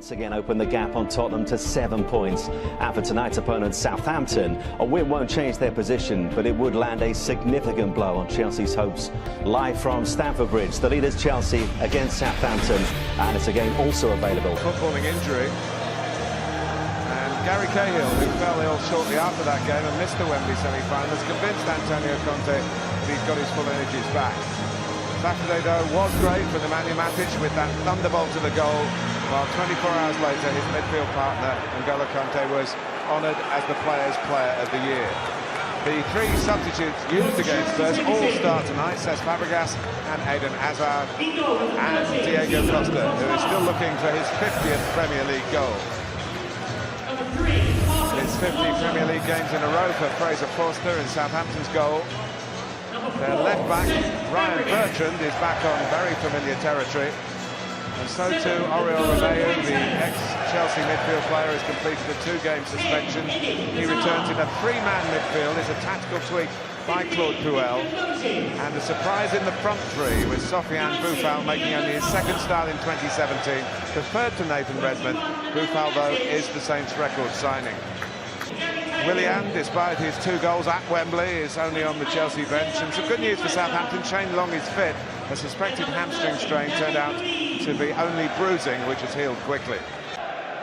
Once again open the gap on Tottenham to 7 points. And for tonight's opponent Southampton, a win won't change their position, but it would land a significant blow on Chelsea's hopes. Live from Stamford Bridge, the leaders Chelsea against Southampton, and it's a game also available. Footballing injury, and Gary Cahill, who fell ill shortly after that game and missed the Wembley semi-final, has convinced Antonio Conte that he's got his full energies back. Saturday, though, was great for the Nemanja Matic with that thunderbolt to the goal, while 24 hours later his midfield partner, N'Golo Kante, was honoured as the Players' Player of the Year. The three substitutes used against Spurs all start tonight: Cesc Fabregas and Eden Hazard and Diego Costa, who is still looking for his 50th Premier League goal. It's 50 Premier League games in a row for Fraser Forster in Southampton's goal. Their left-back, Ryan Bertrand, is back on very familiar territory. And so too, Oriol Romeu, the ex-Chelsea midfield player, has completed a 2-game suspension. He returns in a 3-man midfield. It's a tactical tweak by Claude Puel. And a surprise in the front three, with Sofiane Boufal making only his second start in 2017. Preferred to Nathan Redmond. Boufal, though, is the Saints' record signing. Willian, despite his 2 goals at Wembley, is only on the Chelsea bench. And some good news for Southampton: Shane Long is fit. A suspected hamstring strain turned out to be only bruising, which has healed quickly.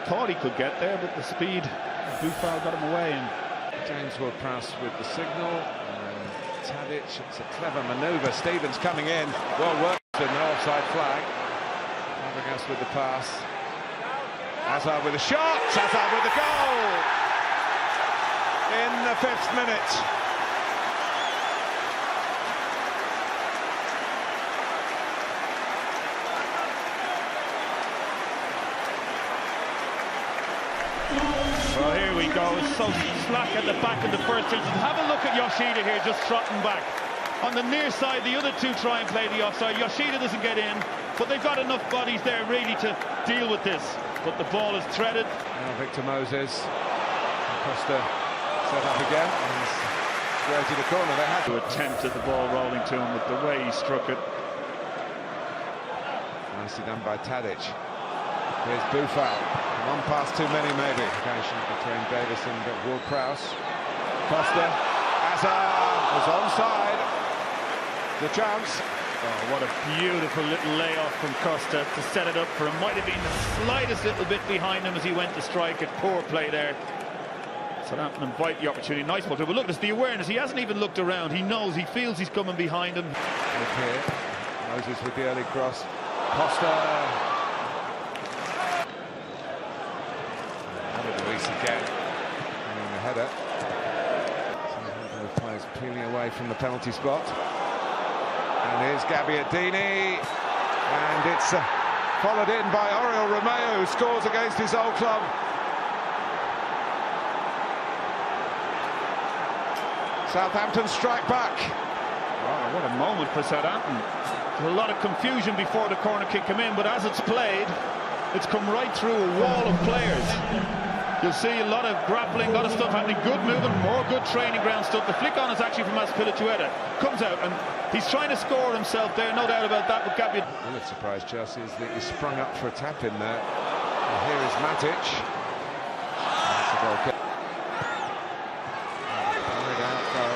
Thought he could get there, but the speed of Boufal got him away. And James Ward-Prowse with the signal. And Tadic, it's a clever manoeuvre. Stevens coming in. Well worked, and no offside flag. Fabregas with the pass. Hazard with a shot. Hazard with the goal! In the 5th minute. well, here we go. It's so slack at the back of the first instance. Have a look at Yoshida here, just trotting back. On the near side, the other two try and play the offside. Yoshida doesn't get in, but they've got enough bodies there really to deal with this. But the ball is threaded. Now Victor Moses. Costa set up again and created a corner. They had to attempt at the ball rolling to him, with the way he struck it. Nicely done by Tadic. Here's Boufal. One pass too many, maybe. Communication between Davis and Ward-Prowse. Costa. Hazard was onside. The chance. Oh, what a beautiful little layoff from Costa to set it up for him. Might have been the slightest little bit behind him as he went to strike it. Poor play there. Southampton invite the opportunity. Nice ball too. But look, there's the awareness. He hasn't even looked around. He knows, he feels he's coming behind him. Look here. Moses with the early cross. Costa. Added Luis again. And the header. The players peeling away from the penalty spot. And here's Gabbiadini. And it's followed in by Oriol Romeu, who scores against his old club. Southampton strike back. Wow, what a moment for Southampton. There's a lot of confusion before the corner kick came in, but as it's played, it's come right through a wall of players. You'll see a lot of grappling, a lot of stuff happening, good movement, more good training ground stuff. The flick on is actually from Azpilicueta. Comes out, and he's trying to score himself there, no doubt about that, but Gabby... Well, it surprised Chelsea is that he sprung up for a tap in there. And here is Matic. That's a goal kick. Carried out by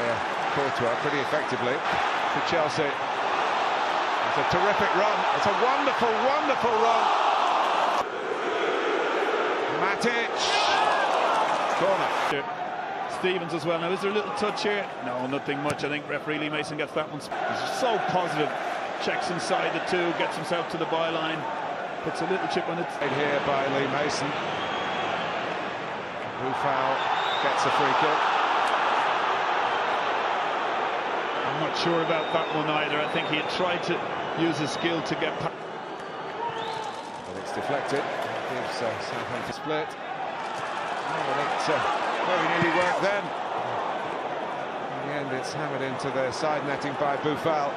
Courtois pretty effectively for Chelsea. It's a terrific run. It's a wonderful, wonderful run. Matic. Corner. Stevens as well. Now, is there a little touch here? No, nothing much. I think referee Lee Mason gets that one. He's so positive. Checks inside the 2, gets himself to the byline, puts a little chip on it. Here by Lee Mason. Boufal gets a free kick. I'm not sure about that one either. I think he had tried to use his skill to get past. But it's deflected. Gives Southampton split. But it very nearly worked then. In the end, it's hammered into the side netting by Boufal.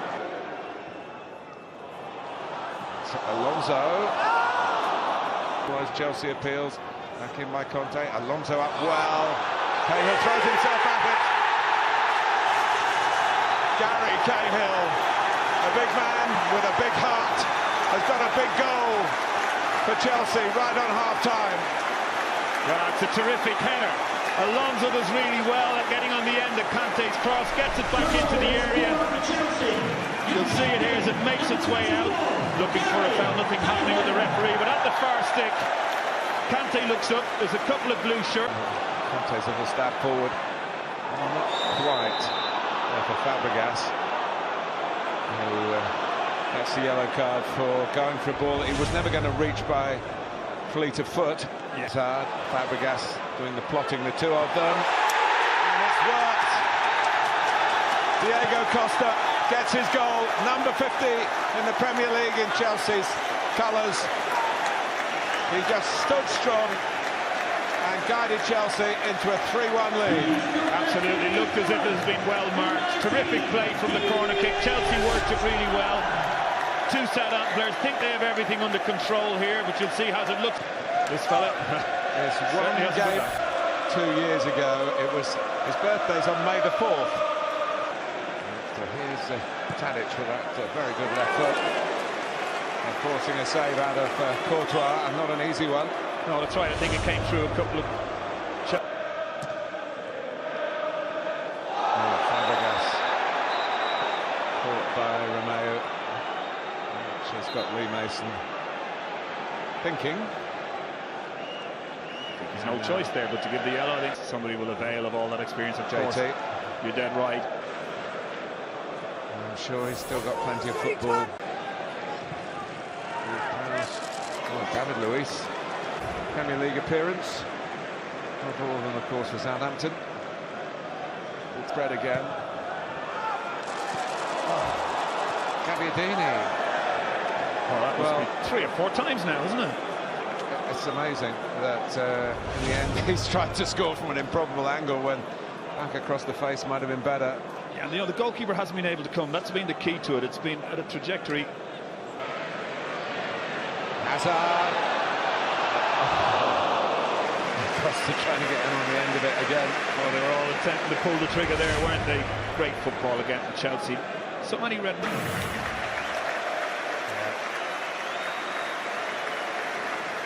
Alonso. Was Chelsea appeals. Back in by Conte. Alonso up well. Cahill throws himself at it. Gary Cahill, a big man with a big heart, has got a big goal. for Chelsea right on half-time. Well, that's a terrific header. Alonso does really well at getting on the end of Kante's cross, gets it back into the area. You'll see it here as it makes its way out. Looking for a foul, nothing happening with the referee, but at the far stick, Kante looks up, there's a couple of blue shirts. Kante's little stab forward. Not quite there for Fabregas, who gets the yellow card for going for a ball that he was never going to reach by fleet of foot. It's hard. Fabregas doing the plotting, the two of them, and it's worked. Diego Costa gets his goal, number 50 in the Premier League in Chelsea's colours. He just stood strong and guided Chelsea into a 3-1 lead. Absolutely, looked as if it has been well marked. Terrific play from the corner kick. Chelsea worked it really well. Two Southampton players think they have everything under control here, but you'll see how it looks. This fella. There's one game 2 years ago. It was his birthday's on May the 4th. So here's Tadic with that very good left foot. And forcing a save out of Courtois, and not an easy one. No, that's right. I think it came through a couple of... Fabregas caught by Romeo. She's got Lee Mason thinking. There's no choice there but to give the yellow. I think somebody will avail of all that experience, of course. JT. You're dead right. I'm sure he's still got plenty of football. Oh, David Luiz. Premier League appearance. Not all of them, of course, for Southampton. Good spread again. Oh, Gabbiadini. Well, that must be 3 or 4 times now, isn't it? It's amazing that in the end he's tried to score from an improbable angle when back across the face might have been better. Yeah, you know, the goalkeeper hasn't been able to come. That's been the key to it. It's been at a trajectory. Hazard. Costa trying to get in on the end of it again. Well, they were all attempting to pull the trigger there, weren't they? Great football again for Chelsea. So many red...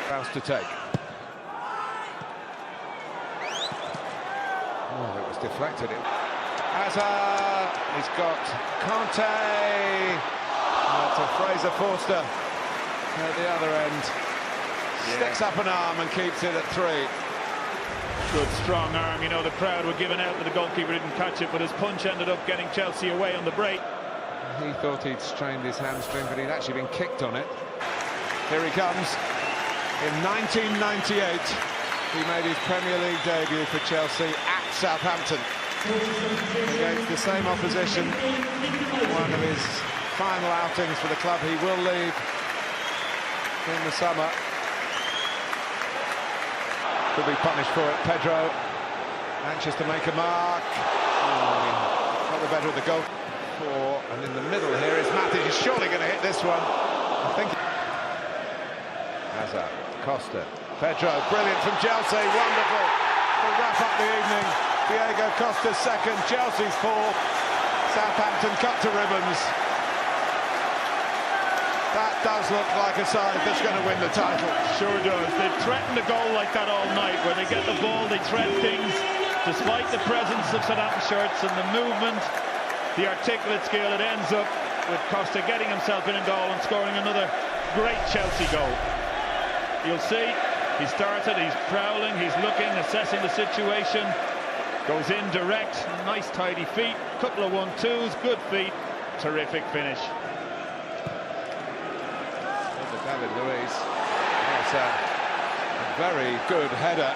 Bounce to take. Oh, it was deflected. Hazard. He's got Kante. To Fraser Forster at the other end. Sticks up an arm and keeps it at 3. Good strong arm. You know, the crowd were giving out that the goalkeeper didn't catch it, but his punch ended up getting Chelsea away on the break. He thought he'd strained his hamstring, but he'd actually been kicked on it. Here he comes. In 1998, he made his Premier League debut for Chelsea at Southampton. Against the same opposition, one of his final outings for the club. He will leave in the summer. Could be punished for it. Pedro, anxious to make a mark. Got the better of the goal. And in the middle here is Matic. He's surely going to hit this one. I think. Hazard, Costa, Pedro, brilliant from Chelsea. Wonderful to wrap up the evening. Diego Costa's second, Chelsea's 4th. Southampton cut to ribbons. That does look like a side that's going to win the title. Sure does. They've threatened a goal like that all night, where they get the ball, they threat things, despite the presence of Southampton shirts and the movement, the articulate skill. It ends up with Costa getting himself in a goal and scoring another great Chelsea goal. You'll see, he started, he's prowling, he's looking, assessing the situation, goes in direct, nice tidy feet, couple of 1-2s, good feet, terrific finish. David Luiz. That's a very good header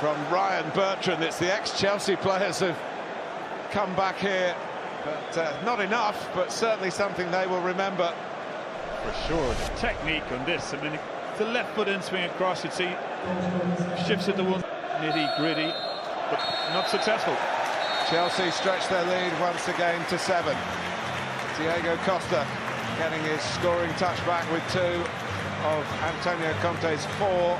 from Ryan Bertrand. It's the ex-Chelsea players who've come back here, but not enough, but certainly something they will remember. For sure, the technique on this, I mean, the left foot in swing across, you'd see, shifts at the one, nitty-gritty, but not successful. Chelsea stretch their lead once again to 7. Diego Costa getting his scoring touch back with 2 of Antonio Conte's 4.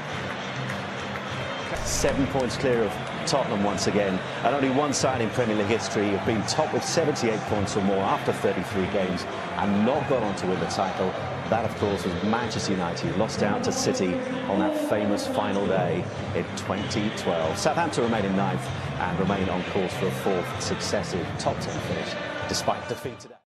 7 points clear of Tottenham once again, and only one side in Premier League history have been top with 78 points or more after 33 games and not gone on to win the title. That, of course, was Manchester United, who lost out to City on that famous final day in 2012. Southampton remain in ninth and remain on course for a fourth successive top 10 finish, despite defeat today.